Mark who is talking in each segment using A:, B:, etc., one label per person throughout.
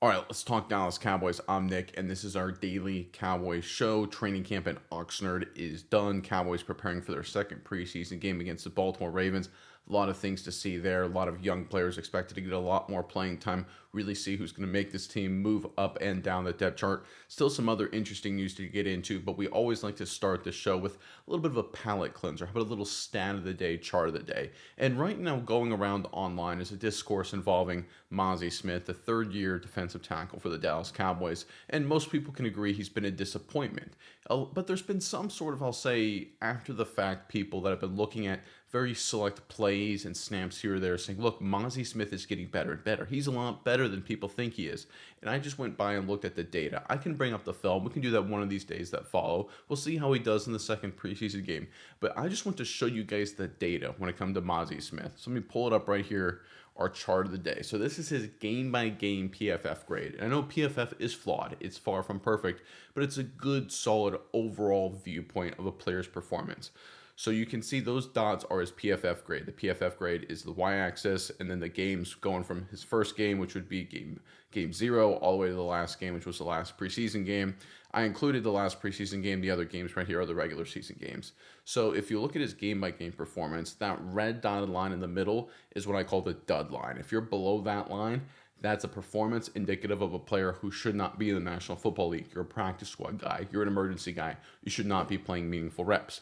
A: All right, let's talk Dallas Cowboys. I'm Nick, and this is our daily Cowboys show. Training camp in Oxnard is done. Cowboys preparing for their second preseason game against the Baltimore Ravens. A lot of things to see there. A lot of young players expected to get a lot more playing time. Really see who's going to make this team move up and down the depth chart. Still some other interesting news to get into, but we always like to start the show with a little bit of a palate cleanser. How about a little stat of the day, chart of the day? And right now, going around online is a discourse involving Mazi Smith, the third-year defensive tackle for the Dallas Cowboys. And most people can agree he's been a disappointment. But there's been some sort of, I'll say, after the fact people that have been looking at very select plays and snaps here or there saying, look, Mazi Smith is getting better and better. He's a lot better than people think he is. And I just went by and looked at the data. I can bring up the film. We can do that one of these days that follow. We'll see how he does in the second preseason game. But I just want to show you guys the data when it comes to Mazi Smith. So let me pull it up right here, our chart of the day. So this is his game-by-game PFF grade. And I know PFF is flawed. It's far from perfect, but it's a good, solid overall viewpoint of a player's performance. So you can see those dots are his PFF grade. The PFF grade is the y-axis, and then the games going from his first game, which would be game 0, all the way to the last game, which was the last preseason game. I included the last preseason game. The other games right here are the regular season games. So if you look at his game-by-game performance, that red dotted line in the middle is what I call the dud line. If you're below that line, that's a performance indicative of a player who should not be in the National Football League. You're a practice squad guy. You're an emergency guy. You should not be playing meaningful reps.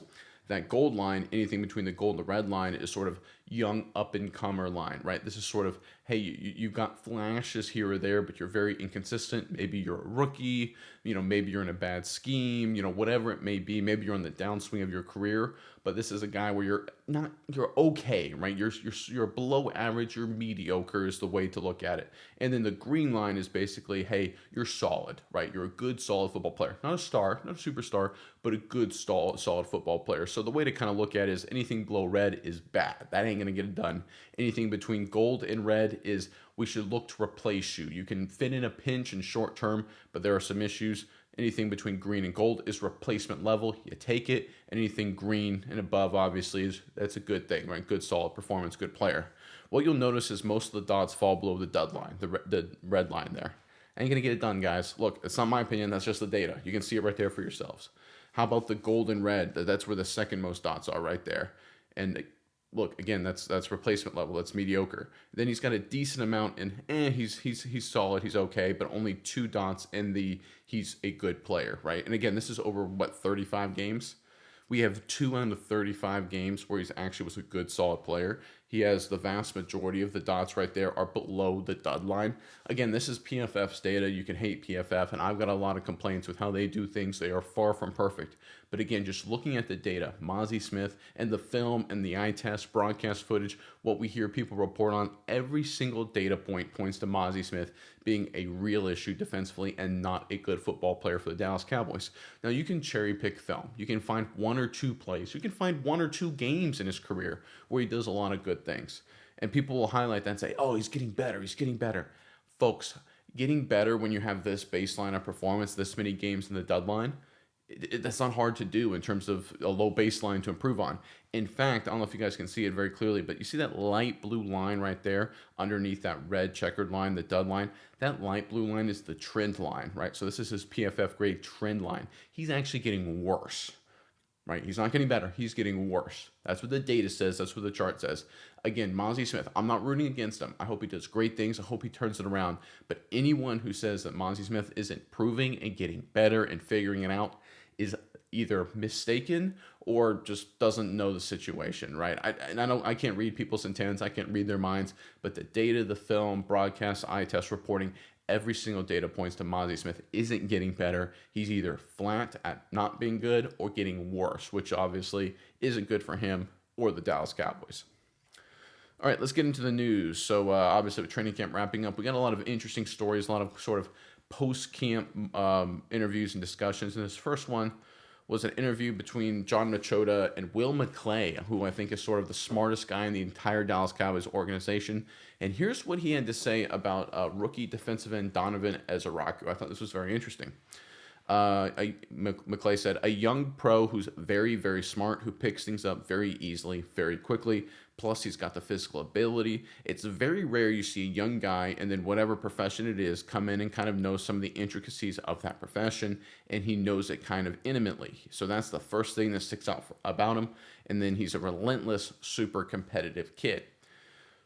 A: That gold line, anything between the gold and the red line, is sort of young up-and-comer line, right? This is sort of, hey, you've got flashes here or there, but you're very inconsistent. Maybe you're a rookie, maybe you're in a bad scheme, whatever it may be. Maybe you're on the downswing of your career, but this is a guy where you're okay, right? You're below average, you're mediocre is the way to look at it. And then the green line is basically, hey, you're solid, right? You're a good, solid football player. Not a star, not a superstar, but a good, solid football player. So the way to kind of look at it is anything below red is bad. That ain't going to get it done. Anything between gold and red is we should look to replace you. You can fit in a pinch in short term, but there are some issues. Anything between green and gold is replacement level. You take it. Anything green and above, obviously, that's a good thing, right? Good, solid performance, good player. What you'll notice is most of the dots fall below the dud line, the red line there. Ain't gonna get it done, guys. Look, it's not my opinion. That's just the data. You can see it right there for yourselves. How about the gold and red? That's where the second most dots are, right there. And look, again, that's replacement level. That's mediocre. Then he's got a decent amount in he's solid, he's okay, but only 2 dots in the he's a good player, right? And again, this is over 35 games. We have 2 out of 35 games where he's actually was a good, solid player. He has the vast majority of the dots right there are below the dud line. Again, this is PFF's data. You can hate PFF, and I've got a lot of complaints with how they do things. They are far from perfect. But again, just looking at the data, Mazi Smith and the film and the eye test, broadcast footage, what we hear people report on, every single data point points to Mazi Smith being a real issue defensively and not a good football player for the Dallas Cowboys. Now, you can cherry pick film. You can find 1 or 2 plays. You can find 1 or 2 games in his career where he does a lot of good things. And people will highlight that and say, oh, he's getting better. He's getting better. Folks, getting better when you have this baseline of performance, this many games in the dud line, that's not hard to do in terms of a low baseline to improve on. In fact, I don't know if you guys can see it very clearly, but you see that light blue line right there underneath that red checkered line, the dud line? That light blue line is the trend line, right? So this is his PFF grade trend line. He's actually getting worse, right? He's not getting better. He's getting worse. That's what the data says. That's what the chart says. Again, Mazi Smith, I'm not rooting against him. I hope he does great things. I hope he turns it around. But anyone who says that Mazi Smith isn't improving and getting better and figuring it out is either mistaken or just doesn't know the situation, right? I can't read people's intents. I can't read their minds. But the data, the film, broadcast, eye test reporting, every single data points to Mazi Smith isn't getting better. He's either flat at not being good or getting worse, which obviously isn't good for him or the Dallas Cowboys. All right, let's get into the news. So obviously with training camp wrapping up, we got a lot of interesting stories, a lot of sort of post-camp interviews and discussions. And this first one was an interview between John Machota and Will McClay, who I think is sort of the smartest guy in the entire Dallas Cowboys organization. And here's what he had to say about rookie defensive end Donovan Ezeiruaku. I thought this was very interesting. McClay said, a young pro who's very, very smart, who picks things up very easily, very quickly. Plus, he's got the physical ability. It's very rare you see a young guy and then whatever profession it is come in and kind of know some of the intricacies of that profession, and he knows it kind of intimately. So that's the first thing that sticks out about him. And then he's a relentless, super competitive kid.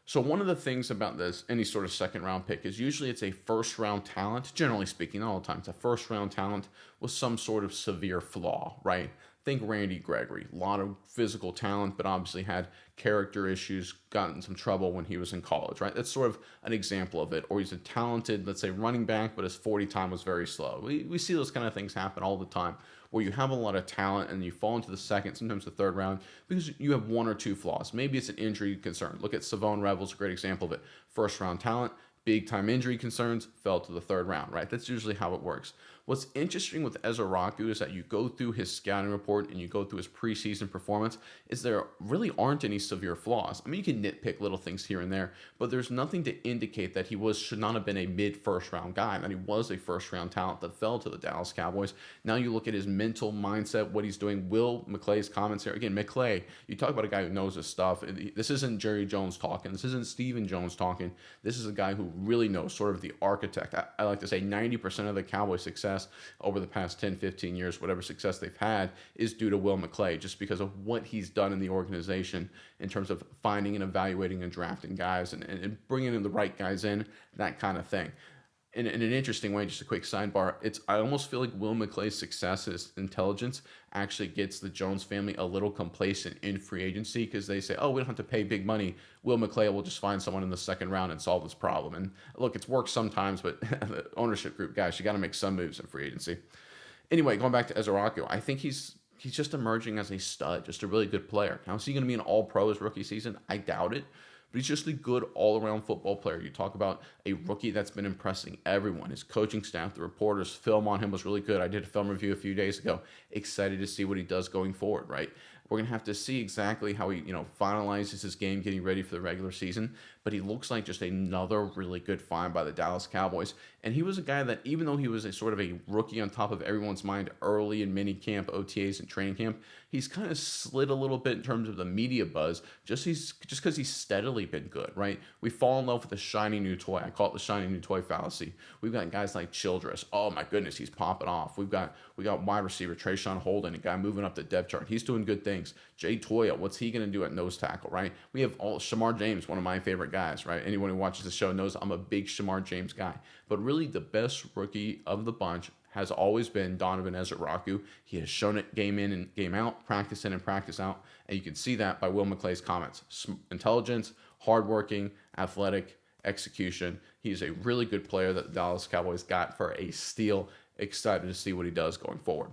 A: So one of the things about this, any sort of second round pick, is usually it's a first round talent, generally speaking, not all the time. It's a first round talent with some sort of severe flaw, right? Think Randy Gregory, a lot of physical talent, but obviously had character issues, got in some trouble when he was in college, right? That's sort of an example of it. Or he's a talented, let's say, running back, but his 40 time was very slow. We see those kind of things happen all the time, where you have a lot of talent and you fall into the second, sometimes the third round, because you have one or two flaws. Maybe it's an injury concern. Look at Savon Revels, a great example of it. First round talent, big time injury concerns, fell to the third round, right? That's usually how it works. What's interesting with Ezeiruaku is that you go through his scouting report and you go through his preseason performance, is there really aren't any severe flaws. I mean, you can nitpick little things here and there, but there's nothing to indicate that should not have been a mid-first round guy, that he was a first round talent that fell to the Dallas Cowboys. Now you look at his mental mindset, what he's doing. Will McClay's comments here. Again, McClay, you talk about a guy who knows his stuff. This isn't Jerry Jones talking. This isn't Stephen Jones talking. This is a guy who really knows, sort of the architect. I like to say 90% of the Cowboys' success over the past 10, 15 years, whatever success they've had, is due to Will McClay, just because of what he's done in the organization in terms of finding and evaluating and drafting guys and bringing in the right guys in, that kind of thing. In an interesting way, just a quick sidebar, I almost feel like Will McClay's success, his intelligence, actually gets the Jones family a little complacent in free agency, because they say, oh, we don't have to pay big money. Will McClay will just find someone in the second round and solve this problem. And look, it's worked sometimes, but the ownership group, guys, you got to make some moves in free agency. Anyway, going back to Ezeiruaku, I think he's just emerging as a stud, just a really good player. Now, is he going to be an all-pro his rookie season? I doubt it. But he's just a good all-around football player. You talk about a rookie that's been impressing everyone. His coaching staff, the reporters, film on him was really good. I did a film review a few days ago. Excited to see what he does going forward, right? We're going to have to see exactly how he, finalizes his game getting ready for the regular season. But he looks like just another really good find by the Dallas Cowboys. And he was a guy that, even though he was a sort of a rookie on top of everyone's mind early in mini camp, OTAs, and training camp, he's kind of slid a little bit in terms of the media buzz, just because he's steadily been good, right? We fall in love with the shiny new toy. I call it the shiny new toy fallacy. We've got guys like Childress. Oh my goodness, he's popping off. We got wide receiver Trayshawn Holden, a guy moving up the depth chart. He's doing good things. Jay Toya, what's he going to do at nose tackle, right? We have Shamar James, one of my favorite guys, right? Anyone who watches the show knows I'm a big Shamar James guy. But really, the best rookie of the bunch has always been Donovan Ezeiruaku. He has shown it game in and game out, practice in and practice out, and you can see that by Will McClay's comments. Intelligence, hardworking, athletic, execution. He's a really good player that the Dallas Cowboys got for a steal. Excited to see what he does going forward.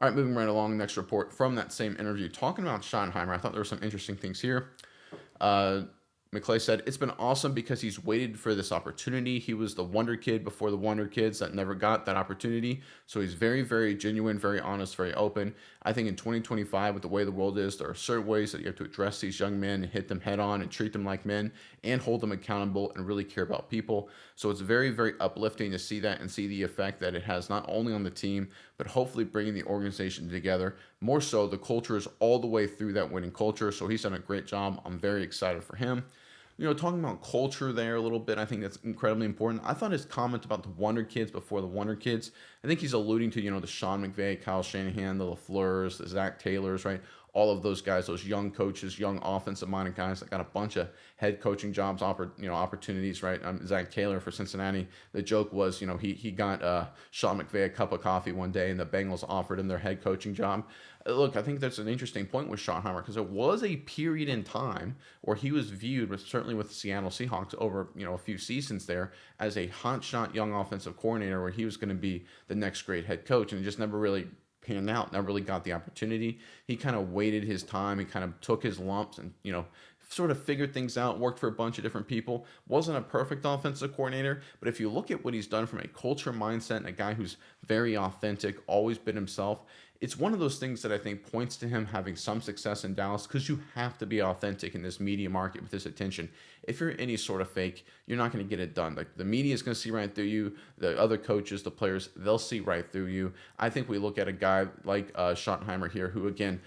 A: All right, moving right along, next report from that same interview, talking about Schottenheimer. I thought there were some interesting things here. McClay said, it's been awesome because he's waited for this opportunity. He was the wonder kid before the wonder kids that never got that opportunity. So he's very, very genuine, very honest, very open. I think in 2025, with the way the world is, there are certain ways that you have to address these young men and hit them head on and treat them like men and hold them accountable and really care about people. So it's very, very uplifting to see that and see the effect that it has not only on the team, but hopefully bringing the organization together. More so, the culture is all the way through that winning culture. So he's done a great job. I'm very excited for him. Talking about culture there a little bit, I think that's incredibly important. I thought his comment about the Wonder Kids before the Wonder Kids, I think he's alluding to, the Sean McVay, Kyle Shanahan, the LaFleurs, the Zach Taylors, right? All of those guys, those young coaches, young offensive-minded guys that got a bunch of head coaching jobs, opportunities, right? Zach Taylor for Cincinnati. The joke was, he got Sean McVay a cup of coffee one day, and the Bengals offered him their head coaching job. Look, I think that's an interesting point with Schottenheimer, because it was a period in time where he was viewed, certainly with the Seattle Seahawks over a few seasons there, as a hotshot young offensive coordinator, where he was going to be the next great head coach, and it just never really panned out, never really got the opportunity. He kind of waited his time. He kind of took his lumps and, sort of figured things out, worked for a bunch of different people. Wasn't a perfect offensive coordinator, but if you look at what he's done from a culture mindset and a guy who's very authentic, always been himself, it's one of those things that I think points to him having some success in Dallas because you have to be authentic in this media market with this attention. If you're any sort of fake, you're not going to get it done. Like the media is going to see right through you. The other coaches, the players, they'll see right through you. I think we look at a guy like Schottenheimer here, who again,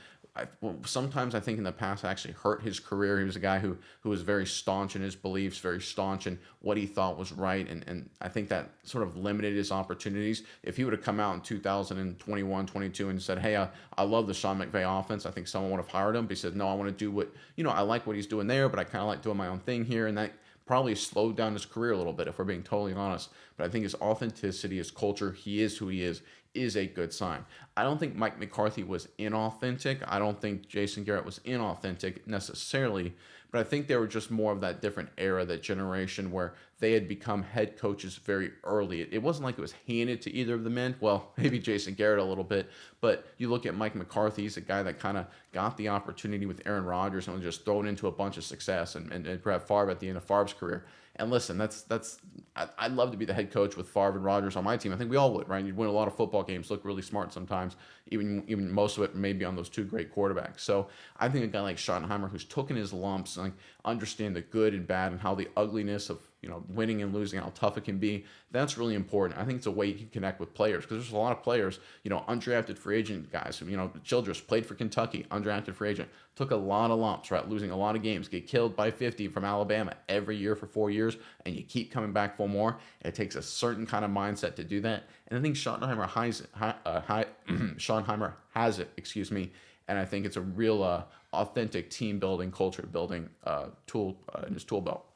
A: sometimes I think in the past actually hurt his career. He was a guy who was very staunch in his beliefs, very staunch in what he thought was right, and I think that sort of limited his opportunities. If he would have come out in 2021, 22 and said, hey, I love the Sean McVay offense, I think someone would have hired him. But he said, no, I want to do what, I like what he's doing there, but I kind of like doing my own thing here, and that probably slowed down his career a little bit, if we're being totally honest. But I think his authenticity, his culture, he is who he is a good sign. I don't think Mike McCarthy was inauthentic. I don't think Jason Garrett was inauthentic necessarily, but I think they were just more of that different era, that generation where they had become head coaches very early. It wasn't like it was handed to either of the men. Well, maybe Jason Garrett a little bit, but you look at Mike McCarthy, he's a guy that kind of got the opportunity with Aaron Rodgers and was just thrown into a bunch of success, and Brett Favre at the end of Favre's career. And listen, I'd love to be the head coach with Favre and Rodgers on my team. I think we all would, right? You'd win a lot of football games, look really smart sometimes, even most of it maybe on those two great quarterbacks. So I think a guy like Schottenheimer, who's taken his lumps and understand the good and bad and how the ugliness of winning and losing, how tough it can be, that's really important. I think it's a way you can connect with players, because there's a lot of players, undrafted free agent guys who, Childress played for Kentucky, undrafted free agent, took a lot of lumps, right? Losing a lot of games, get killed by 50 from Alabama every year for 4 years, and you keep coming back for more. It takes a certain kind of mindset to do that. And I think Schottenheimer has it, and I think it's a real authentic team building, culture building tool in his tool belt.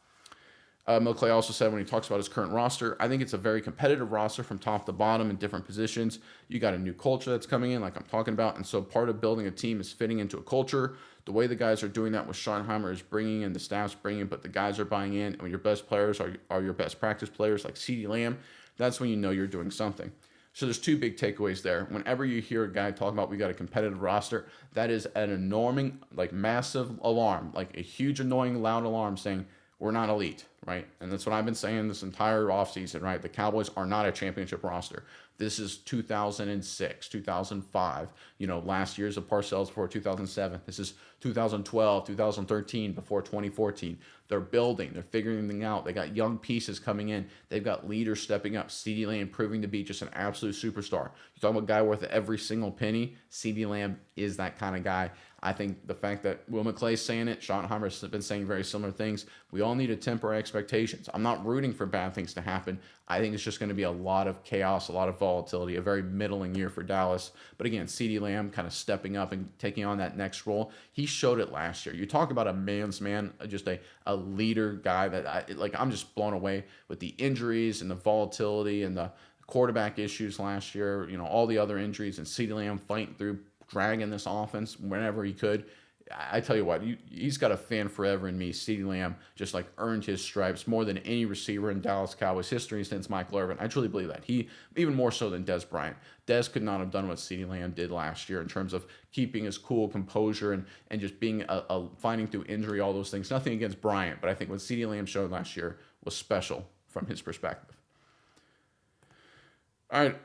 A: Mil Clay also said when he talks about his current roster, I think it's a very competitive roster from top to bottom in different positions. You got a new culture that's coming in, like I'm talking about, and so part of building a team is fitting into a culture. The way the guys are doing that with Schottenheimer is bringing in, the staff's bringing in, but the guys are buying in, and when your best players are your best practice players like CeeDee Lamb, that's when you know you're doing something. So there's two big takeaways there. Whenever you hear a guy talk about we got a competitive roster, that is an enormous, massive alarm, like a huge, annoying, loud alarm saying we're not elite, right? And that's what I've been saying this entire offseason, right? The Cowboys are not a championship roster. This is 2006, 2005. Last year's of Parcells before 2007. This is 2012, 2013 before 2014. They're building. They're figuring things out. They got young pieces coming in. They've got leaders stepping up. CeeDee Lamb proving to be just an absolute superstar. You're talking about a guy worth every single penny. CeeDee Lamb is that kind of guy. I think the fact that Will McClay's saying it, Schottenheimer's been saying very similar things. We all need to temper our expectations. I'm not rooting for bad things to happen. I think it's just going to be a lot of chaos, a lot of volatility, a very middling year for Dallas. But again, CeeDee Lamb kind of stepping up and taking on that next role. He showed it last year. You talk about a man's man, just a leader guy that I'm just blown away with the injuries and the volatility and the quarterback issues last year, all the other injuries, and CeeDee Lamb fighting through, dragging this offense whenever he could. I tell you what, he's got a fan forever in me. CeeDee Lamb just earned his stripes more than any receiver in Dallas Cowboys history since Michael Irvin. I truly believe that. He, even more so than Dez Bryant. Dez could not have done what CeeDee Lamb did last year in terms of keeping his cool composure and just being finding through injury, all those things. Nothing against Bryant, but I think what CeeDee Lamb showed last year was special from his perspective. All right,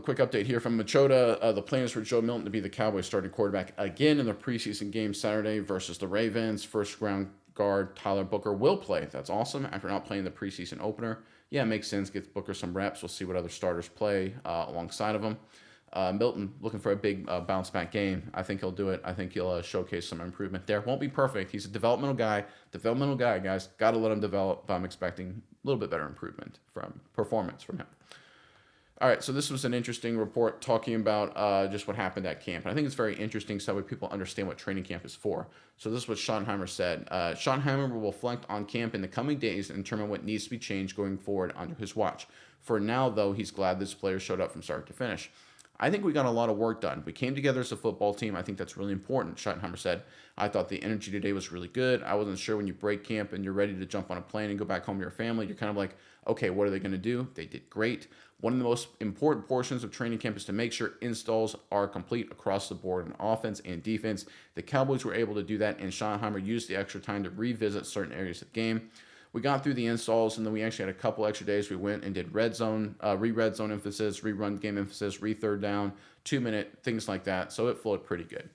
A: quick update here from Machota. The plan is for Joe Milton to be the Cowboys starting quarterback again in the preseason game Saturday versus the Ravens. First-round guard Tyler Booker will play. That's awesome after not playing the preseason opener. Yeah, it makes sense. Gets Booker some reps. We'll see what other starters play alongside of him. Milton looking for a big bounce-back game. I think he'll do it. I think he'll showcase some improvement there. Won't be perfect. He's a developmental guy. Developmental guy, guys. Got to let him develop, but I'm expecting a little bit better improvement from performance from him. All right, so this was an interesting report talking about just what happened at camp. And I think it's very interesting so that way people understand what training camp is for. So this is what Schottenheimer said. Schottenheimer will reflect on camp in the coming days and determine what needs to be changed going forward under his watch. For now, though, he's glad this player showed up from start to finish. I think we got a lot of work done. We came together as a football team. I think that's really important. Schottenheimer said, I thought the energy today was really good. I wasn't sure when you break camp and you're ready to jump on a plane and go back home to your family. You're kind of like, okay, what are they going to do? They did great. One of the most important portions of training camp is to make sure installs are complete across the board in offense and defense. The Cowboys were able to do that, and Schottenheimer used the extra time to revisit certain areas of the game. We got through the installs, and then we actually had a couple extra days. We went and did red zone, re-red zone emphasis, re-run game emphasis, re-third down, 2-minute, things like that. So it flowed pretty good.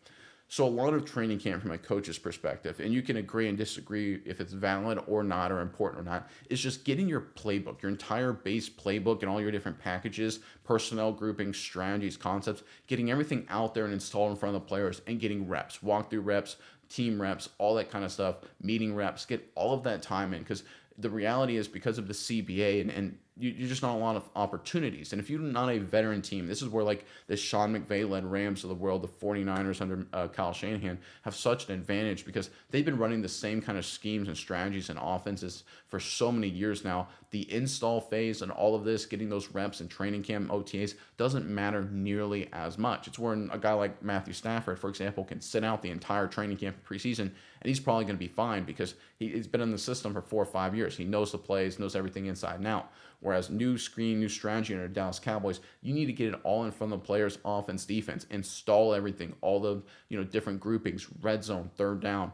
A: So a lot of training camp from a coach's perspective, and you can agree and disagree if it's valid or not or important or not, is just getting your playbook, your entire base playbook and all your different packages, personnel groupings, strategies, concepts, getting everything out there and installed in front of the players and getting reps, walkthrough reps, team reps, all that kind of stuff, meeting reps, get all of that time in, because the reality is because of the CBA and you're just not a lot of opportunities. And if you're not a veteran team, this is where like the Sean McVay-led Rams of the world, the 49ers under Kyle Shanahan, have such an advantage because they've been running the same kind of schemes and strategies and offenses for so many years now. The install phase and all of this, getting those reps and training camp OTAs doesn't matter nearly as much. It's where a guy like Matthew Stafford, for example, can sit out the entire training camp preseason, and he's probably going to be fine because he's been in the system for 4 or 5 years. He knows the plays, knows everything inside and out. Whereas new scheme, new strategy under Dallas Cowboys, you need to get it all in front of the players, offense, defense, install everything, all the different groupings, red zone, third down,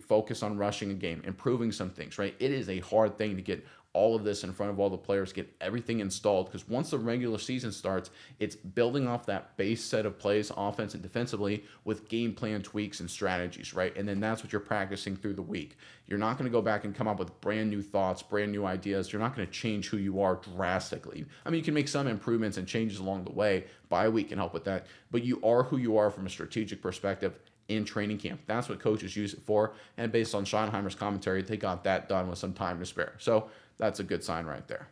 A: focus on rushing a game, improving some things, right? It is a hard thing to get all of this in front of all the players, get everything installed, because once the regular season starts, it's building off that base set of plays, offense and defensively, with game plan tweaks and strategies, right? And then that's what you're practicing through the week. You're not going to go back and come up with brand new thoughts, brand new ideas. You're not going to change who you are drastically. I mean, you can make some improvements and changes along the way. Bye week can help with that, but you are who you are from a strategic perspective in training camp. That's what coaches use it for, and based on Schottenheimer's commentary, they got that done with some time to spare. So that's a good sign right there.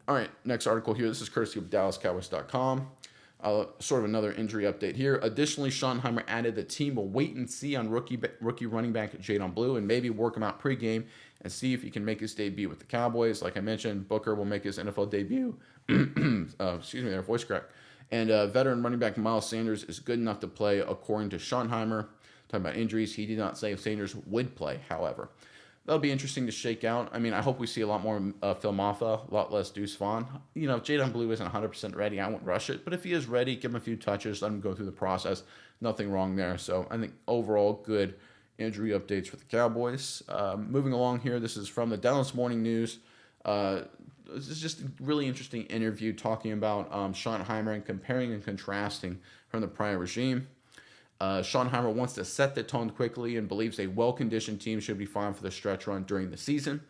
A: All right, next article here. This is courtesy of DallasCowboys.com. Sort of another injury update here. Additionally, Schottenheimer added the team will wait and see on rookie running back Jadon Blue and maybe work him out pregame and see if he can make his debut with the Cowboys. Like I mentioned, Booker will make his NFL debut. Excuse me there, voice crack. And veteran running back Miles Sanders is good enough to play, according to Schottenheimer. Talking about injuries, he did not say if Sanders would play, however. That'll be interesting to shake out. I mean, I hope we see a lot more Phil Maffa, a lot less Deuce Vaughn. If Jadon Blue isn't 100% ready, I won't rush it. But if he is ready, give him a few touches, let him go through the process. Nothing wrong there. So I think overall good injury updates for the Cowboys. Moving along here, this is from the Dallas Morning News. This is just a really interesting interview talking about Schottenheimer and comparing and contrasting from the prior regime. Schottenheimer wants to set the tone quickly and believes a well-conditioned team should be fine for the stretch run during the season.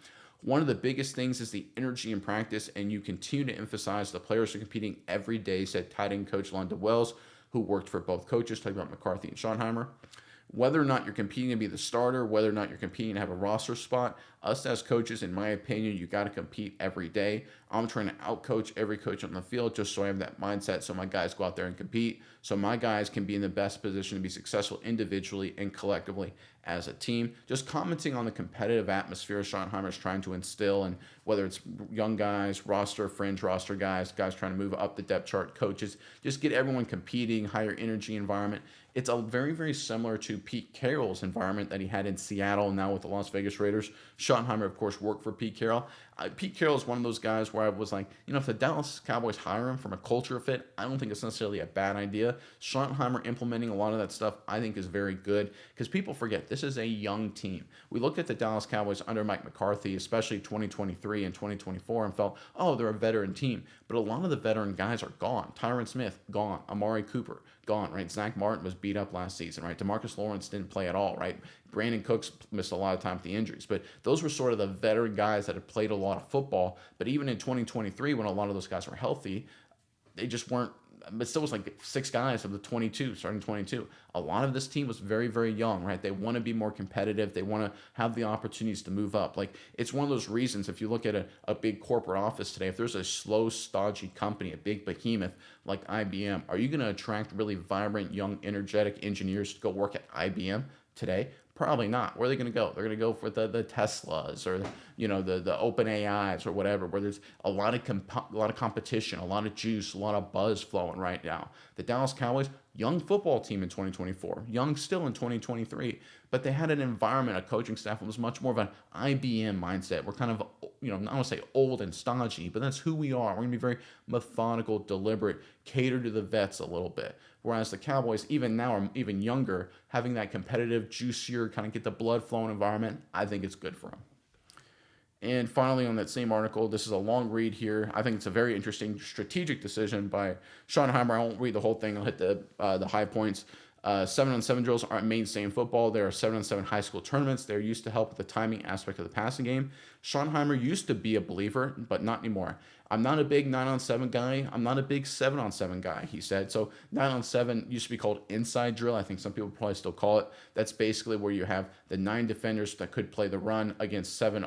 A: One of the biggest things is the energy in practice, and you continue to emphasize the players are competing every day, said tight end coach Londa Wells, who worked for both coaches, talking about McCarthy and Schottenheimer. Whether or not you're competing to be the starter, whether or not you're competing to have a roster spot, us as coaches, in my opinion, you got to compete every day. I'm trying to outcoach every coach on the field just so I have that mindset so my guys go out there and compete, so my guys can be in the best position to be successful individually and collectively as a team. Just commenting on the competitive atmosphere Schottenheimer's trying to instill, and whether it's young guys, roster, fringe roster guys trying to move up the depth chart, coaches, just get everyone competing, higher energy environment. It's a very, very similar to Pete Carroll's environment that he had in Seattle and now with the Las Vegas Raiders. Schottenheimer, of course, worked for Pete Carroll. Pete Carroll is one of those guys where I was like, if the Dallas Cowboys hire him from a culture fit, I don't think it's necessarily a bad idea. Schottenheimer implementing a lot of that stuff, I think, is very good, because people forget this is a young team. We looked at the Dallas Cowboys under Mike McCarthy, especially 2023 and 2024, and felt, oh, they're a veteran team. But a lot of the veteran guys are gone. Tyron Smith, gone. Amari Cooper, gone, right? Zach Martin was beat up last season, right? DeMarcus Lawrence didn't play at all, right? Brandon Cooks missed a lot of time with the injuries. But those were sort of the veteran guys that had played a lot of football. But even in 2023, when a lot of those guys were healthy, they just weren't. But still was like 6 guys of the 22, starting 22. A lot of this team was very, very young, right? They want to be more competitive. They want to have the opportunities to move up. Like, it's one of those reasons, if you look at a big corporate office today, if there's a slow, stodgy company, a big behemoth like IBM, are you going to attract really vibrant, young, energetic engineers to go work at IBM today? Probably not. Where are they going to go? They're going to go for the Teslas or the open AIs or whatever, where there's a lot of competition, a lot of juice, a lot of buzz flowing right now. The Dallas Cowboys, young football team in 2024, young still in 2023, but they had an environment, a coaching staff that was much more of an IBM mindset. We're kind of, not want to say old and stodgy, but that's who we are. We're going to be very methodical, deliberate, cater to the vets a little bit. Whereas the Cowboys, even now, are even younger, having that competitive, juicier, kind of get the blood flowing environment, I think it's good for them. And finally, on that same article, this is a long read here. I think it's a very interesting strategic decision by Schottenheimer. I won't read the whole thing. I'll hit the high points. 7-on-7 drills aren't mainstay in football. There are 7-on-7 high school tournaments. They're used to help with the timing aspect of the passing game. Schottenheimer used to be a believer, but not anymore. I'm not a big 9-on-7 guy. I'm not a big 7-on-7 guy, he said. So 9-on-7 used to be called inside drill. I think some people probably still call it. That's basically where you have the 9 defenders that could play the run against the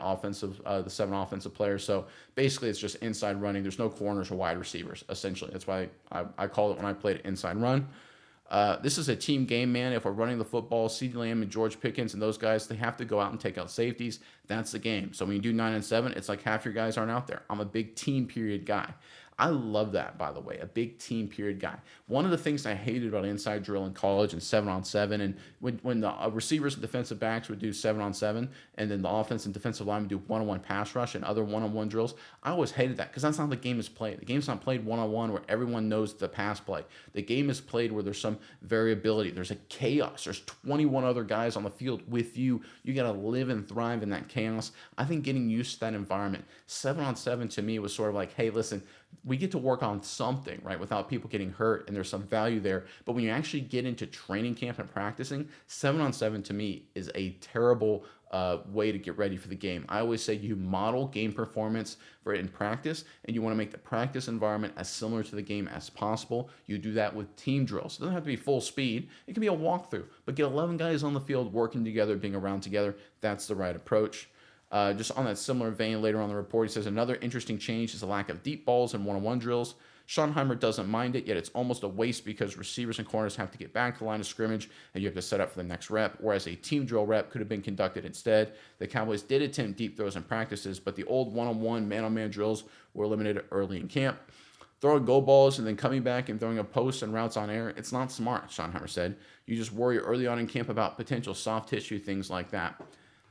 A: 7 offensive players. So basically it's just inside running. There's no corners or wide receivers, essentially. That's why I call it when I played inside run. This is a team game, man. If we're running the football, CeeDee Lamb and George Pickens and those guys, they have to go out and take out safeties. That's the game. So when you do 9-7, it's like half your guys aren't out there. I'm a big team period guy. I love that, by the way, a big team period guy. One of the things I hated about inside drill in college and 7-on-7, and when the receivers and defensive backs would do 7-on-7, and then the offense and defensive line would do one-on-one pass rush and other one-on-one drills, I always hated that because that's not how the game is played. The game's not played one-on-one where everyone knows the pass play. The game is played where there's some variability. There's a chaos. There's 21 other guys on the field with you. You got to live and thrive in that chaos. I think getting used to that environment, 7-on-7 to me was sort of like, hey, listen, we get to work on something, right, without people getting hurt, and there's some value there. But when you actually get into training camp and practicing, 7-on-7 to me is a terrible way to get ready for the game. I always say you model game performance for it in practice, and you want to make the practice environment as similar to the game as possible. You do that with team drills. It doesn't have to be full speed. It can be a walkthrough, but get 11 guys on the field working together, being around together. That's the right approach. Just on that similar vein, later on in the report, he says another interesting change is the lack of deep balls and one-on-one drills. Schottenheimer doesn't mind it, yet it's almost a waste because receivers and corners have to get back to the line of scrimmage and you have to set up for the next rep, whereas a team drill rep could have been conducted instead. The Cowboys did attempt deep throws in practices, but the old one-on-one, man-on-man drills were eliminated early in camp. Throwing go balls and then coming back and throwing a post and routes on air, it's not smart, Schottenheimer said. You just worry early on in camp about potential soft tissue, things like that.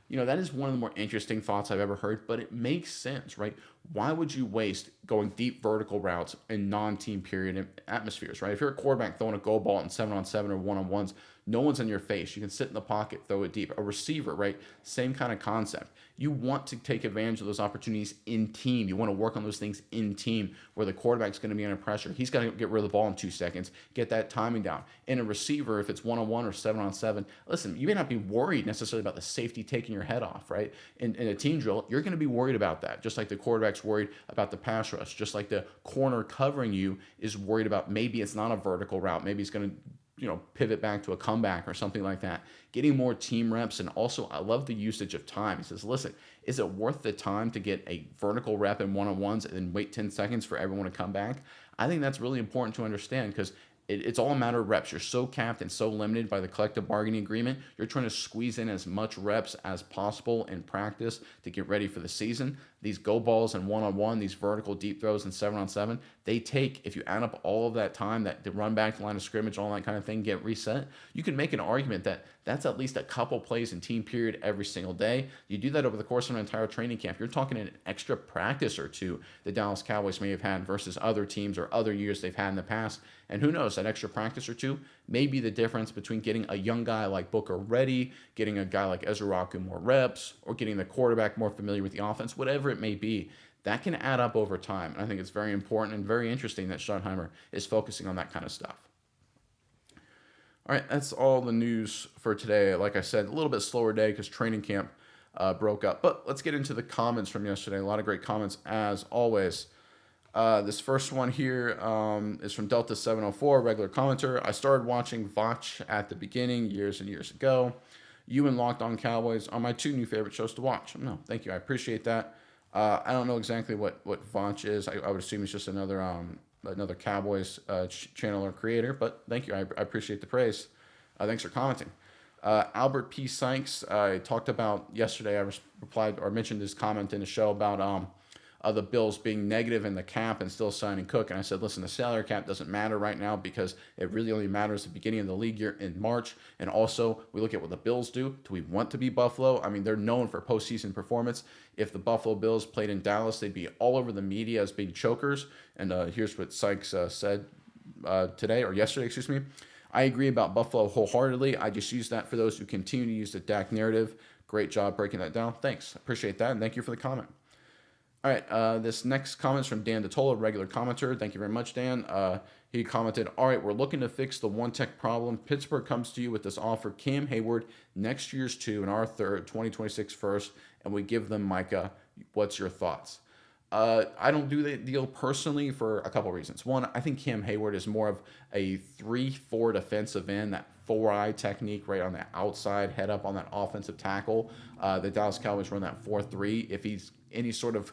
A: That is one of the more interesting thoughts I've ever heard, but it makes sense, right? Why would you waste going deep vertical routes in non-team period atmospheres, right? If you're a quarterback throwing a go ball in 7-on-7 or one-on-ones, no one's in your face. You can sit in the pocket, throw it deep. A receiver, right? Same kind of concept. You want to take advantage of those opportunities in team. You want to work on those things in team where the quarterback's going to be under pressure. He's got to get rid of the ball in 2 seconds, get that timing down. In a receiver, if it's one-on-one or 7-on-7, listen, you may not be worried necessarily about the safety taking your head off, right? In a team drill, you're going to be worried about that, just like the quarterback's worried about the pass rush, just like the corner covering you is worried about maybe it's not a vertical route, maybe it's going to pivot back to a comeback or something like that. Getting more team reps, and also I love the usage of time. He says, listen, is it worth the time to get a vertical rep in one-on-ones and then wait 10 seconds for everyone to come back? I think that's really important to understand because it's all a matter of reps. You're so capped and so limited by the collective bargaining agreement. You're trying to squeeze in as much reps as possible in practice to get ready for the season. These go balls and one-on-one, these vertical deep throws and 7-on-7, they take, if you add up all of that time, that the run back to line of scrimmage, all that kind of thing, get reset, you can make an argument that that's at least a couple plays in team period every single day. You do that over the course of an entire training camp. You're talking an extra practice or two the Dallas Cowboys may have had versus other teams or other years they've had in the past. And who knows, that extra practice or two may be the difference between getting a young guy like Booker ready, getting a guy like Ezeiruaku more reps, or getting the quarterback more familiar with the offense, whatever it may be. That can add up over time. And I think it's very important and very interesting that Schottenheimer is focusing on that kind of stuff. All right, that's all the news for today. Like I said, a little bit slower day because training camp broke up. But let's get into the comments from yesterday. A lot of great comments as always. This first one here is from Delta704, regular commenter. I started watching Vach at the beginning years and years ago. You and Locked On Cowboys are my 2 new favorite shows to watch. No, thank you. I appreciate that. I don't know exactly what Vach is. I would assume it's just another Cowboys channel or creator, but thank you. I appreciate the praise. Thanks for commenting. Albert P. Sykes, I talked about yesterday. I replied or mentioned his comment in the show about the Bills being negative in the cap and still signing Cook. And I said, listen, the salary cap doesn't matter right now because it really only matters at the beginning of the league year in March. And also, we look at what the Bills do. Do we want to be Buffalo? I mean, they're known for postseason performance. If the Buffalo Bills played in Dallas, they'd be all over the media as being chokers. And here's what Sykes said today, or yesterday, excuse me. I agree about Buffalo wholeheartedly. I just use that for those who continue to use the Dak narrative. Great job breaking that down. Thanks. Appreciate that. And thank you for the comment. All right, this next comment is from Dan DeTola, regular commenter. Thank you very much, Dan. He commented, all right, we're looking to fix the one tech problem. Pittsburgh comes to you with this offer, Cam Hayward, next year's 2 and our third, 2026 first, and we give them Micah. What's your thoughts? I don't do the deal personally for a couple reasons. One, I think Cam Hayward is more of a 3-4 defensive end, that 4-eye technique right on the outside, head up on that offensive tackle. The Dallas Cowboys run that 4-3. If he's any sort of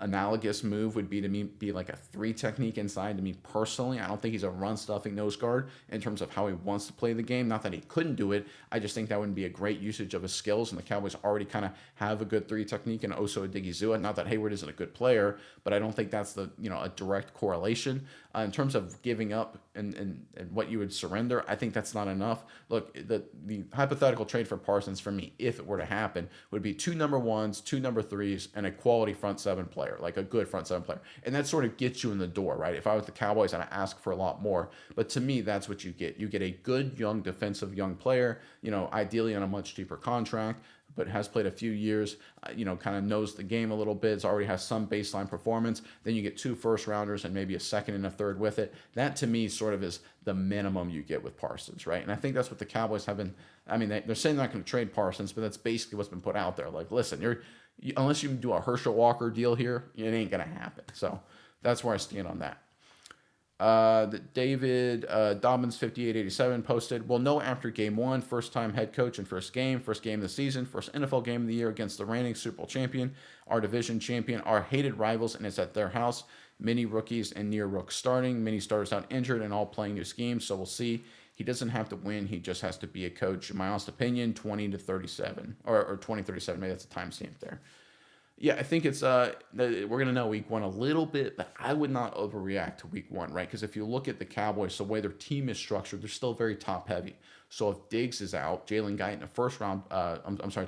A: analogous move would be to me be like a 3 technique inside. To me personally, I don't think he's a run stuffing nose guard in terms of how he wants to play the game. Not that he couldn't do it. I just think that wouldn't be a great usage of his skills, and the Cowboys already kind of have a good 3 technique in Oso Odigizua. Not that Hayward isn't a good player, but I don't think that's a direct correlation. In terms of giving up and what you would surrender, I think that's not enough. Look, the hypothetical trade for Parsons for me, if it were to happen, would be 2 number 1s, 2 number 3s, and a quality front 7 player, like a good front 7 player. And that sort of gets you in the door, right? If I was the Cowboys, I'd ask for a lot more. But to me, that's what you get. You get a good, young, defensive young player, ideally on a much cheaper contract, but has played a few years, kind of knows the game a little bit, already has some baseline performance. Then you get 2 first-rounders and maybe a second and a third with it. That, to me, sort of is the minimum you get with Parsons, right? And I think that's what the Cowboys have been. I mean, they're saying they're not going to trade Parsons, but that's basically what's been put out there. Like, listen, unless you do a Herschel Walker deal here, it ain't going to happen. So that's where I stand on that. David Dobbins 5887 posted, we'll know after game 1, first time head coach and first game of the season, first NFL game of the year against the reigning Super Bowl champion, our division champion, our hated rivals, and it's at their house. Many rookies and near rooks starting, many starters out injured and all playing new schemes, so we'll see. He doesn't have to win, he just has to be a coach. In my honest opinion, 20-37 or 2037, maybe that's a timestamp there. Yeah, I think it's we're gonna know week 1 a little bit, but I would not overreact to week 1, right? Because if you look at the Cowboys, the way their team is structured, they're still very top heavy. So if Diggs is out, Jalen Guyton,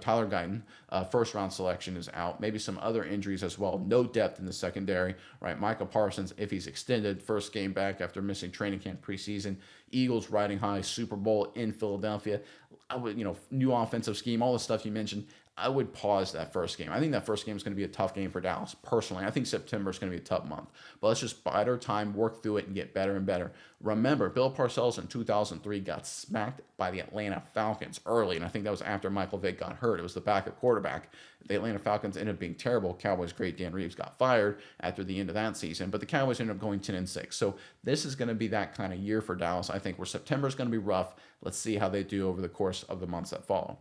A: Tyler Guyton, first round selection is out. Maybe some other injuries as well. No depth in the secondary, right? Micah Parsons, if he's extended, first game back after missing training camp preseason. Eagles riding high, Super Bowl in Philadelphia. I would, new offensive scheme, all the stuff you mentioned. I would pause that first game. I think that first game is going to be a tough game for Dallas, personally. I think September is going to be a tough month. But let's just bide our time, work through it, and get better and better. Remember, Bill Parcells in 2003 got smacked by the Atlanta Falcons early, and I think that was after Michael Vick got hurt. It was the backup quarterback. The Atlanta Falcons ended up being terrible. Cowboys' great Dan Reeves got fired after the end of that season, but the Cowboys ended up going 10-6. So this is going to be that kind of year for Dallas, I think, where September is going to be rough. Let's see how they do over the course of the months that follow.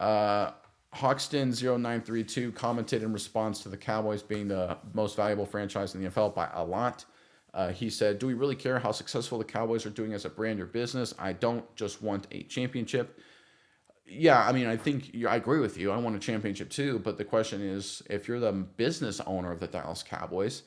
A: Hoxton0932 commented in response to the Cowboys being the most valuable franchise in the NFL by a lot. He said, do we really care how successful the Cowboys are doing as a brand or business? I don't just want a championship. Yeah, I mean, I agree with you. I want a championship too, but the question is, if you're the business owner of the Dallas Cowboys,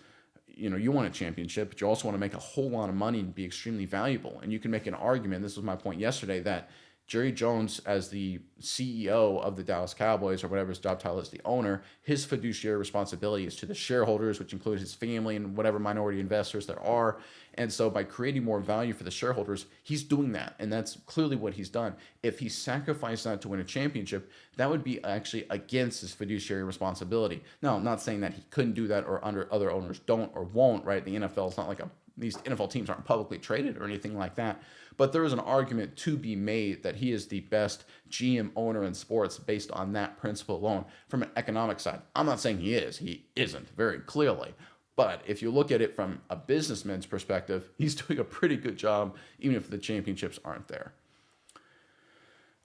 A: you want a championship, but you also want to make a whole lot of money and be extremely valuable. And you can make an argument, this was my point yesterday, that Jerry Jones, as the CEO of the Dallas Cowboys, or whatever his job title is, the owner, his fiduciary responsibility is to the shareholders, which include his family and whatever minority investors there are. And so by creating more value for the shareholders, he's doing that. And that's clearly what he's done. If he sacrificed that to win a championship, that would be actually against his fiduciary responsibility. Now, I'm not saying that he couldn't do that or other owners don't or won't, right? The NFL is not like these NFL teams aren't publicly traded or anything like that. But there is an argument to be made that he is the best GM owner in sports based on that principle alone. From an economic side, I'm not saying he is. He isn't, very clearly. But if you look at it from a businessman's perspective, he's doing a pretty good job, even if the championships aren't there.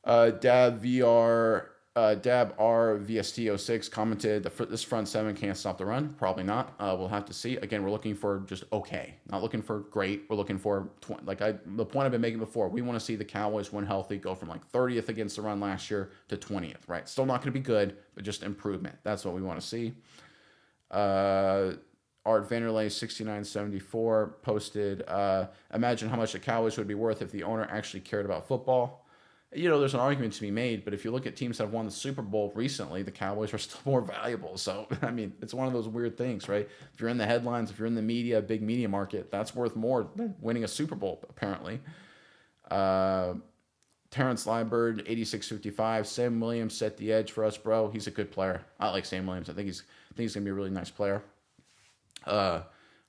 A: Dad VR Dab R VST06 commented, this front seven can't stop the run. Probably not. We'll have to see. Again, we're looking for just okay. Not looking for great. We're looking for, the point I've been making before, we want to see the Cowboys, when healthy, go from like 30th against the run last year to 20th, right? Still not going to be good, but just improvement. That's what we want to see. Art Vanderlei 6974 posted, imagine how much the Cowboys would be worth if the owner actually cared about football. There's an argument to be made, but if you look at teams that have won the Super Bowl recently, the Cowboys are still more valuable. So, I mean, it's one of those weird things, right? If you're in the headlines, if you're in the media, big media market, that's worth more than winning a Super Bowl, apparently. Terrence Liebert, 8655. Sam Williams set the edge for us, bro. He's a good player. I like Sam Williams. I think he's going to be a really nice player.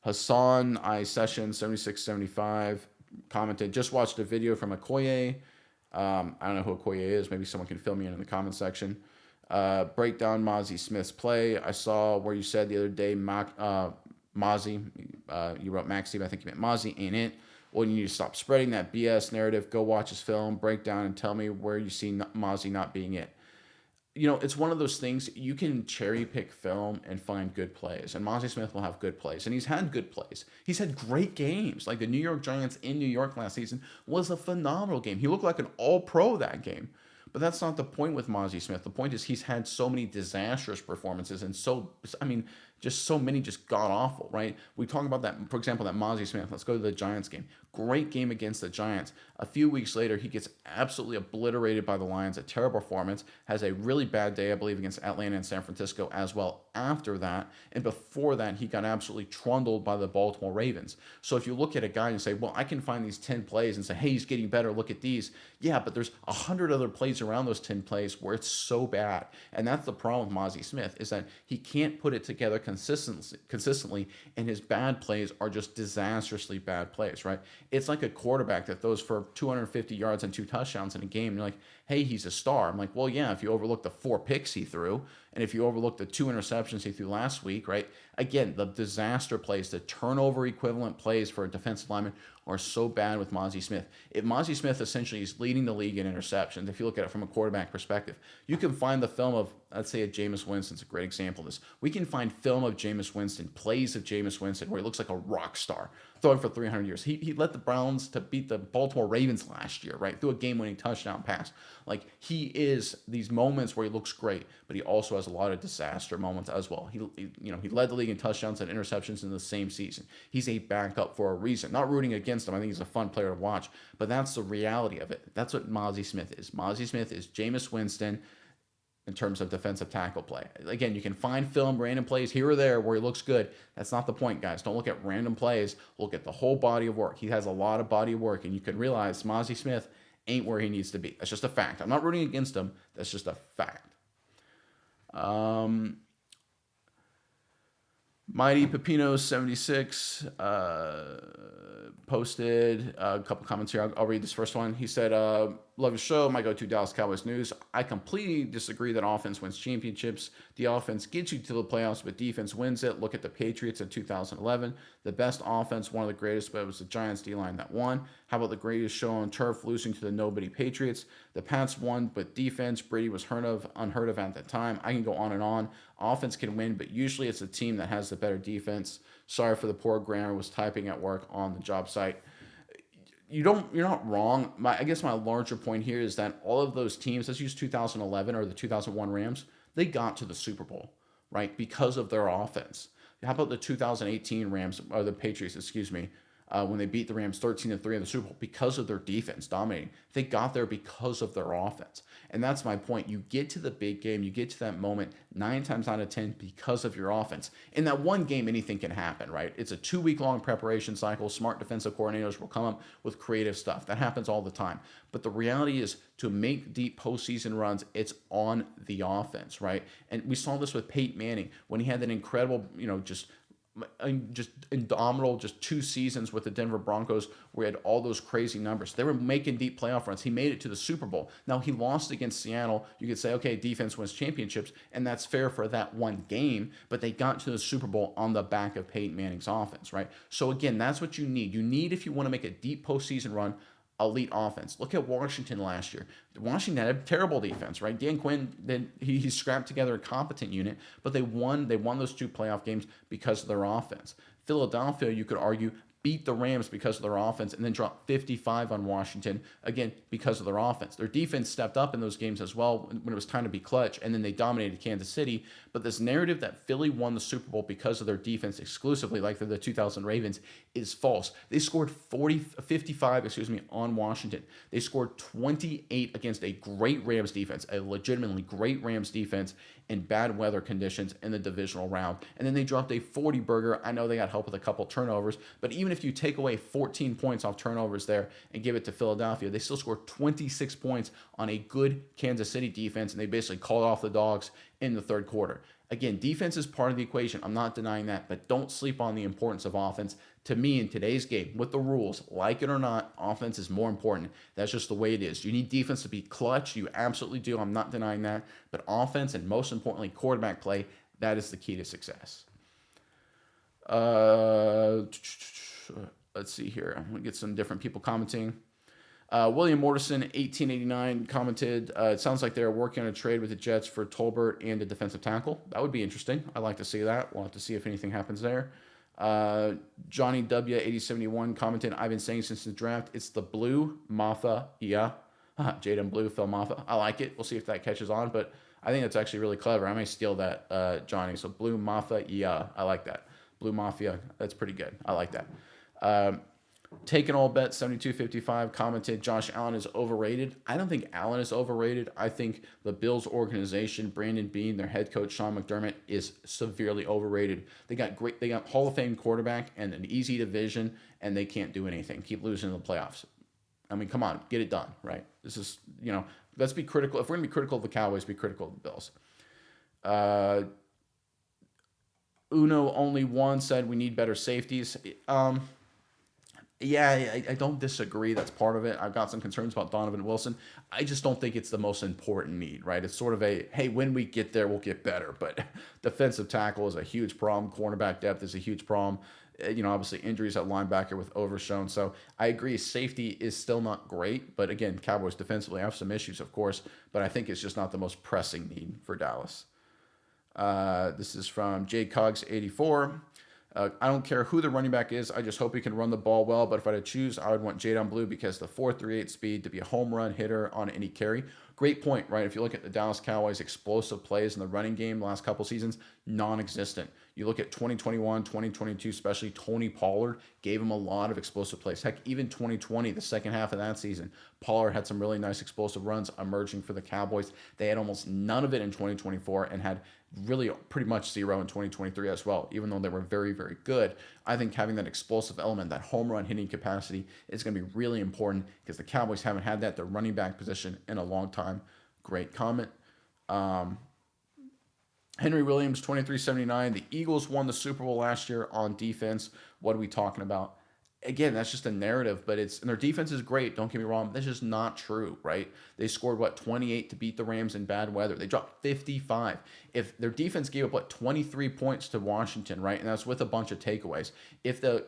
A: Hassan I Session 7675 commented, just watched a video from Okoye. I don't know who Okoye is. Maybe someone can fill me in the comment section. Break down Mazi Smith's play. I saw where you said the other day, Mazi, you wrote Maxi, but I think you meant Mazi ain't it. Well, you need to stop spreading that BS narrative. Go watch his film, break down, and tell me where you see Mazi not being it. It's one of those things, you can cherry pick film and find good plays. And Mazi Smith will have good plays. And he's had good plays. He's had great games. Like the New York Giants in New York last season was a phenomenal game. He looked like an all-pro that game. But that's not the point with Mazi Smith. The point is he's had so many disastrous performances and just so many just god-awful, right? We talk about that, for example, that Mazi Smith. Let's go to the Giants game. Great game against the Giants. A few weeks later, he gets absolutely obliterated by the Lions. A terrible performance. Has a really bad day, I believe, against Atlanta and San Francisco as well after that. And before that, he got absolutely trundled by the Baltimore Ravens. So if you look at a guy and say, well, I can find these 10 plays and say, hey, he's getting better, look at these. Yeah, but there's 100 other plays around those 10 plays where it's so bad. And that's the problem with Mazi Smith, is that he can't put it together consistently, and his bad plays are just disastrously bad plays, right? It's like a quarterback that throws for 250 yards and 2 touchdowns in a game. You're like, hey, he's a star. I'm like, well, yeah, if you overlook the 4 picks he threw, and if you overlook the 2 interceptions he threw last week, right? Again, the disaster plays, the turnover equivalent plays for a defensive lineman are so bad with Mazi Smith. If Mazi Smith essentially is leading the league in interceptions, if you look at it from a quarterback perspective, you can find the film of, let's say, a Jameis Winston's a great example of this. We can find film of Jameis Winston, plays of Jameis Winston, where he looks like a rock star, throwing for 300 yards. He led the Browns to beat the Baltimore Ravens last year, right? Through a game-winning touchdown pass. Like, he is these moments where he looks great, but he also has a lot of disaster moments as well. He led the league in touchdowns and interceptions in the same season. He's a backup for a reason. Not rooting against him. I think he's a fun player to watch, but that's the reality of it. That's what Mazi Smith is. Mazi Smith is Jameis Winston in terms of defensive tackle play. Again, you can find film, random plays here or there where he looks good. That's not the point, guys. Don't look at random plays. Look at the whole body of work. He has a lot of body of work, and you can realize Mazi Smith ain't where he needs to be. That's just a fact. I'm not rooting against him. That's just a fact. Mighty Pepino 76 posted a couple comments here. I'll read this first one. He said, love the show. My go-to Dallas Cowboys news. I completely disagree that offense wins championships. The offense gets you to the playoffs, but defense wins it. Look at the Patriots in 2011. The best offense, one of the greatest, but it was the Giants D-line that won. How about the greatest show on turf, losing to the nobody Patriots? The Pats won, but defense, Brady was unheard of at that time. I can go on and on. Offense can win, but usually it's a team that has the better defense. Sorry for the poor grammar, was typing at work on the job site. You're not wrong. I guess my larger point here is that all of those teams, let's use 2011 or the 2001 Rams, they got to the Super Bowl, right? Because of their offense. How about the 2018 Rams, or the Patriots, excuse me, when they beat the Rams 13-3 in the Super Bowl? Because of their defense dominating. They got there because of their offense. And that's my point. You get to the big game, you get to that moment 9 times out of 10 because of your offense. In that one game, anything can happen, right? It's a 2-week-long preparation cycle. Smart defensive coordinators will come up with creative stuff. That happens all the time. But the reality is, to make deep postseason runs, it's on the offense, right? And we saw this with Peyton Manning when he had that incredible, just indomitable, just 2 seasons with the Denver Broncos where he had all those crazy numbers. They were making deep playoff runs. He made it to the Super Bowl. Now, he lost against Seattle. You could say, okay, defense wins championships, and that's fair for that one game, but they got to the Super Bowl on the back of Peyton Manning's offense, right? So again, that's what you need. You need, if you want to make a deep postseason run,
B: elite offense. Look at Washington last year. Washington had a terrible defense, right? Dan Quinn, then he scrapped together a competent unit, but they won those 2 playoff games because of their offense. Philadelphia, you could argue, beat the Rams because of their offense and then dropped 55 on Washington, again, because of their offense. Their defense stepped up in those games as well when it was time to be clutch, and then they dominated Kansas City. But this narrative that Philly won the Super Bowl because of their defense exclusively, like they're the 2000 Ravens, is false. They scored 55 on Washington. They scored 28 against a great Rams defense, a legitimately great Rams defense in bad weather conditions in the divisional round. And then they dropped a 40-burger. I know they got help with a couple turnovers, but even if you take away 14 points off turnovers there and give it to Philadelphia, they still scored 26 points on a good Kansas City defense, and they basically called off the dogs in the third quarter. Again, defense is part of the equation. I'm not denying that, but don't sleep on the importance of offense. To me, in today's game, with the rules, like it or not, offense is more important. That's just the way it is. You need defense to be clutch. You absolutely do. I'm not denying that. But offense, and most importantly, quarterback play, that is the key to success. Let's see here. I'm going to get some different people commenting. William Morrison, 1889, commented, it sounds like they're working on a trade with the Jets for Tolbert and a defensive tackle. That would be interesting. I'd like to see that. We'll have to see if anything happens there. Johnny W, 8071, commented, I've been saying since the draft, it's the Blue Mafia. Jaden Blue, Phil Mafia. I like it. We'll see if that catches on, but I think that's actually really clever. I may steal that, Johnny. So Blue Mafia. I like that. Blue Mafia. That's pretty good. I like that. Take an all bet 7255 commented Josh Allen is overrated. I don't think Allen is overrated. I think the Bills organization, Brandon Beane, their head coach Sean McDermott, is severely overrated. They got Hall of Fame quarterback and an easy division, and they can't do anything. Keep losing in the playoffs. I mean, come on, get it done, right? This is, let's be critical. If we're gonna be critical of the Cowboys, be critical of the Bills. Uno only one said we need better safeties. Yeah, I don't disagree. That's part of it. I've got some concerns about Donovan Wilson. I just don't think it's the most important need, right? It's sort of hey, when we get there, we'll get better. But defensive tackle is a huge problem. Cornerback depth is a huge problem. Obviously injuries at linebacker with Overshown. So I agree, safety is still not great. But again, Cowboys defensively have some issues, of course. But I think it's just not the most pressing need for Dallas. This is from JCogs84. I don't care who the running back is. I just hope he can run the ball well. But if I had to choose, I would want Jadon Blue because the 4.38 speed to be a home run hitter on any carry. Great point, right? If you look at the Dallas Cowboys' explosive plays in the running game the last couple seasons, non-existent. You look at 2021, 2022, especially Tony Pollard gave him a lot of explosive plays. Heck, even 2020, the second half of that season, Pollard had some really nice explosive runs emerging for the Cowboys. They had almost none of it in 2024 and had really pretty much zero in 2023 as well, even though they were very, very good. I think having that explosive element, that home run hitting capacity is going to be really important because the Cowboys haven't had that at the running back position in a long time. Great comment. Henry Williams, 2379. The Eagles won the Super Bowl last year on defense. What are we talking about? Again, that's just a narrative, but and their defense is great. Don't get me wrong. That's just not true, right? They scored 28 to beat the Rams in bad weather. They dropped 55. If their defense gave up 23 points to Washington, right, and that's with a bunch of takeaways. If the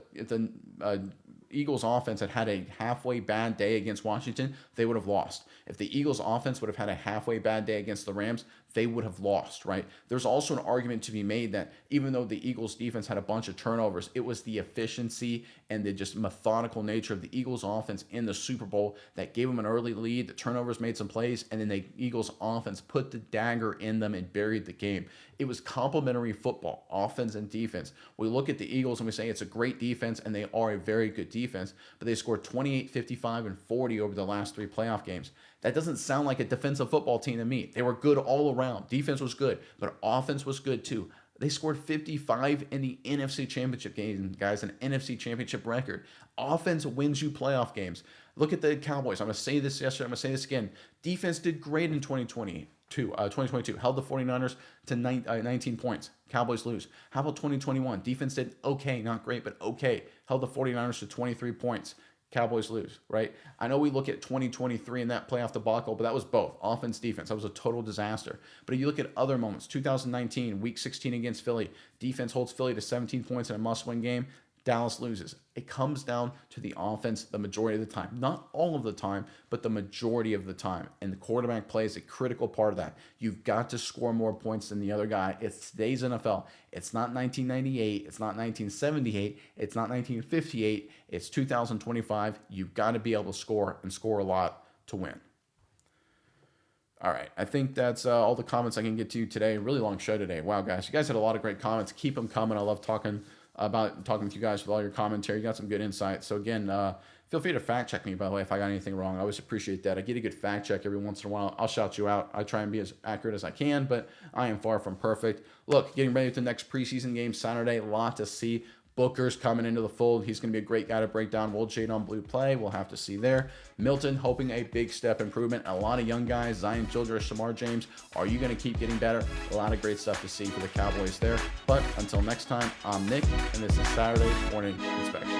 B: Eagles offense had a halfway bad day against Washington, they would have lost. If the Eagles offense would have had a halfway bad day against the Rams, they would have lost, right? There's also an argument to be made that even though the Eagles defense had a bunch of turnovers, it was the efficiency and the just methodical nature of the Eagles offense in the Super Bowl that gave them an early lead. The turnovers made some plays, and then the Eagles offense put the dagger in them and buried the game. It was complementary football, offense and defense. We look at the Eagles and we say it's a great defense, and they are a very good defense, but they scored 28, 55, and 40 over the last 3 playoff games. That doesn't sound like a defensive football team to me. They were good all around. Defense was good, but offense was good too. They scored 55 in the NFC Championship game, guys, an NFC Championship record. Offense wins you playoff games. Look at the Cowboys. I'm going to say this yesterday. I'm going to say this again. Defense did great in 2022. Held the 49ers to 19 points. Cowboys lose. How about 2021? Defense did okay, not great, but okay. Held the 49ers to 23 points. Cowboys lose, right? I know we look at 2023 and that playoff debacle, but that was both offense, defense. That was a total disaster. But if you look at other moments, 2019, week 16 against Philly, defense holds Philly to 17 points in a must-win game. Dallas loses. It comes down to the offense the majority of the time. Not all of the time, but the majority of the time. And the quarterback play is a critical part of that. You've got to score more points than the other guy. It's today's NFL. It's not 1998. It's not 1978. It's not 1958. It's 2025. You've got to be able to score and score a lot to win. All right, I think that's all the comments I can get to today. Really long show today. Wow, guys, you guys had a lot of great comments. Keep them coming. I love talking with you guys with all your commentary. You got some good insight. So again, feel free to fact check me, by the way, if I got anything wrong. I always appreciate that. I get a good fact check every once in a while. I'll shout you out. I try and be as accurate as I can, but I am far from perfect. Look, getting ready for the next preseason game Saturday. A lot to see. Booker's coming into the fold. He's going to be a great guy to break down World Shade on Blue play. We'll have to see there. Milton hoping a big step improvement. A lot of young guys. Zion Childress, Shamar James. Are you going to keep getting better? A lot of great stuff to see for the Cowboys there. But until next time, I'm Nick, and this is Saturday Morning Inspection.